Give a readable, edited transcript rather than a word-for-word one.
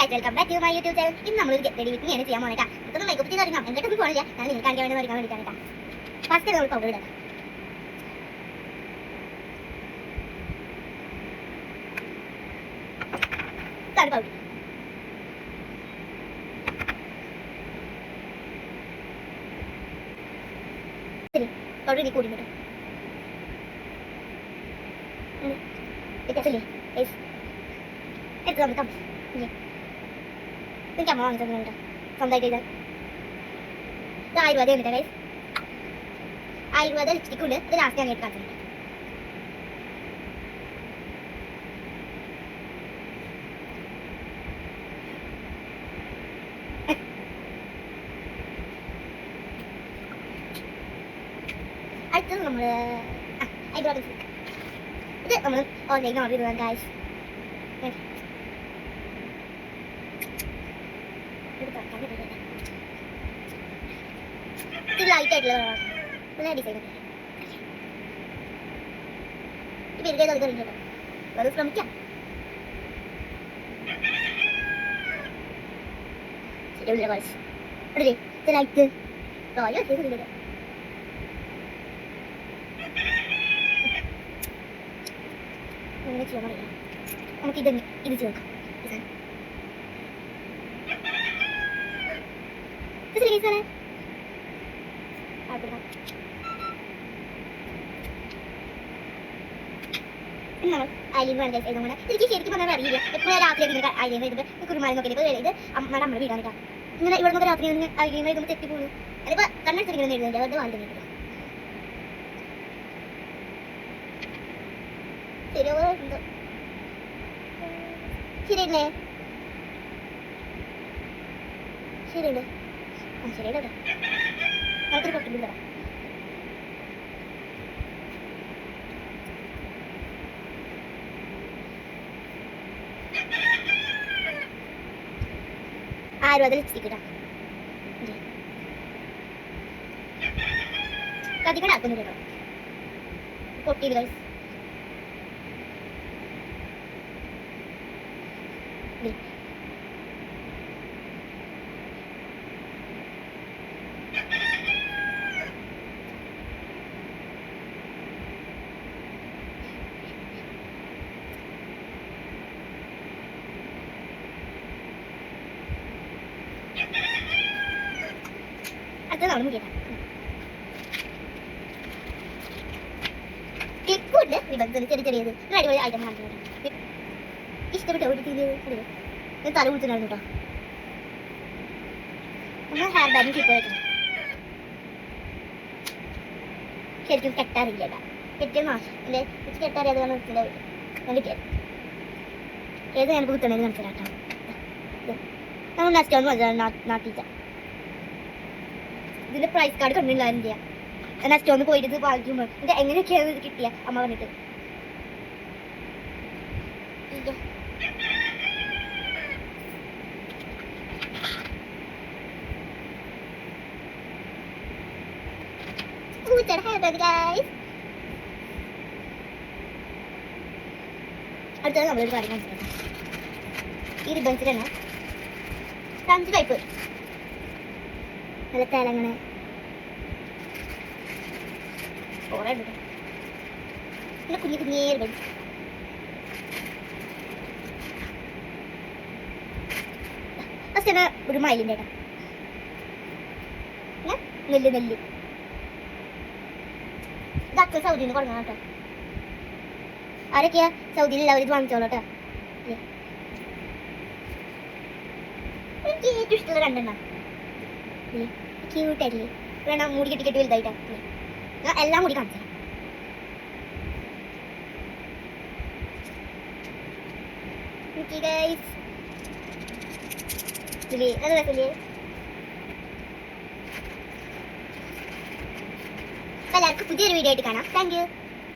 Welcome back to my YouTube channel. ഇന്ന് നമ്മളൊരു get ready with മീയാണ് ചെയ്യാൻ പോകണം കേട്ടോ. ഇതൊന്നും മേക്കപ്പ് ചെയ്ത് അറിയാം, എന്നിട്ടൊന്നും പോണില്ല. ഞാൻ നിങ്ങൾക്ക് കാണിക്കാൻ വേണ്ടി പഠിക്കാൻ വേണ്ടിയിട്ടാണ് കേട്ടോ. ഫസ്റ്റ് നമ്മൾ പൗഡർ ഇടാം. ഇതാണ് പൗഡർ. ശരി, പൗഡർ ഇനി കൂടി കേട്ടോ. വ്യത്യാസമില്ലേ? എടുത്ത് നമുക്ക് എനിക്ക് അമ്മ വാങ്ങിച്ചു കേട്ടോ, സ്വന്തമായിട്ട് ചെയ്താൽ. ഇത് ആയുർവേദ ഉണ്ട് ഗൈസ്, ആയുർവേദ ലിപ്സ്റ്റിക് ഉണ്ട്. ഇത് ലാസ്റ്റ് ഞാൻ എടുത്ത് കാണിച്ചിട്ടുണ്ട്. അടുത്തത് നമ്മൾ ഐബ്രോ പെൻസിൽ. ഇത് നമ്മൾ ഓൺലൈനിൽ ഓർഡർ ചെയ്തതാണ് ഗൈസ്. ഇത് ലൈറ്റ് ആയിട്ടുള്ള നല്ല ഡിസൈൻ. ഇത് പേര് അത് കഴിഞ്ഞിട്ടോ, അത് ശ്രമിക്കാം. ശരിയാവില്ല ഗൈസ്. അതല്ലേ ഇത് ലൈറ്റ് റോയോ ചെയ്തില്ല. അങ്ങനെ ചെയ്യാൻ പറയാം. നമുക്ക് ഇത് ചേർക്കാം. എനിക്ക് ശരിക്കും പറഞ്ഞാൽ അറിയില്ല. എപ്പോഴും രാത്രി ഐലൈനർ എഴുതുമ്പോൾ കുരുമാരി നോക്കിയിട്ട് ഇത് അമ്മയുടെ അമ്മയുടെ വീടാണ് കേട്ടോ. ഇങ്ങനെ ഇവിടെ നിന്ന് രാത്രി ഐലൈനർ എഴുതുമ്പോൾ തെറ്റി പോകുന്നു. അതിപ്പോൾ കണ്ണടിച്ചിരിക്കുന്നത് എഴുതുന്നില്ല, അവരുടെ വാങ്ങിട്ട് ശരിയോ എന്തോ ശരിയല്ലേ? ശരിയല്ലേ? ആ ശരിയല്ലേ. നമുക്കൊരു പൊട്ടില്ല. ആയുർവേദ ലിപ്സ്റ്റിക് ഇടാം. കത്തിക്കട ആക്കുന്നു കേട്ടോ, പൊട്ടിയില്ല ഗൈസ്. അടുത്തതാണ് മുടിയേട്ടാ. ക്ലിപ്പുണ്ട്, റിബൺസ് ചെറിയ ചെറിയത്. ഒരു അടിപൊളി ഐറ്റം കാണിച്ചു. ഇഷ്ടപ്പെട്ടോ ഒരു അറിയോ? ഞാൻ തല കുളിച്ചിട്ടുണ്ടായിരുന്നു കേട്ടോ. നമ്മൾ ഹെയർ ബാൻഡ് ക്ലിപ്പ് വെക്കണം. ശരിക്കും കെട്ടാറില്ല കേട്ടോ. കെട്ടിയ നാശം എൻ്റെ കെട്ടറിയാതെ കാരണം വെച്ചിട്ടുണ്ടാവും. ഞാൻ കിട്ടിയത് ഏത് ഞാനിപ്പോൾ കുത്തണേന്ന് മനസ്സിലാക്കാം. നമ്മൾ നെക്സ്റ്റ് ഒന്ന് നാട്ടിച്ച ഇതിന്റെ പ്രൈസ് കാർഡ് കണ്ടിട്ടുണ്ടായിരുന്നു ചെയ്യാം. നെക്സ്റ്റ് ഒന്ന് പോയിട്ട് ഇത് വാങ്ങിക്കുമ്പോൾ ഇത് എങ്ങനെയൊക്കെയാണ് ഇത് കിട്ടിയ അമ്മ പറഞ്ഞിട്ട്. അടുത്തത് നമ്മളൊരു കാര്യം മനസ്സിലാക്കാം. ഈ റിബൺസിൽ തന്നെ 5 ടൈപ്പ് നല്ല തേലങ്ങനെ പിന്നെ കുഞ്ഞു കുഞ്ഞേ റിബൺസ്. ഫസ്റ്റ് തന്നെ ഒരു മയിലിൻ്റെ കേട്ടോ, നെല്ല് നെല്ല്. ഇത് അച്ഛൻ സൗദിയിൽ നിന്ന് കൊടുക്കണം കേട്ടോ. ആരൊക്കെയാ സൗദിയിലുള്ള അവർ ഇത് വാങ്ങിച്ചോളൂ കേട്ടോ. എനിക്ക് ഏറ്റവും ഇഷ്ടമുള്ള 2 എണ്ണം ക്യൂട്ടായില്ലേ. വേണം മുടി കെട്ടി കെട്ടി വലുതായിട്ടാ. ഞാൻ എല്ലാം മുടി കാണിച്ചു. നല്ല രസമില്ലേ? എല്ലാവർക്കും പുതിയൊരു വീഡിയോ ആയിട്ട് കാണാം. Thank you.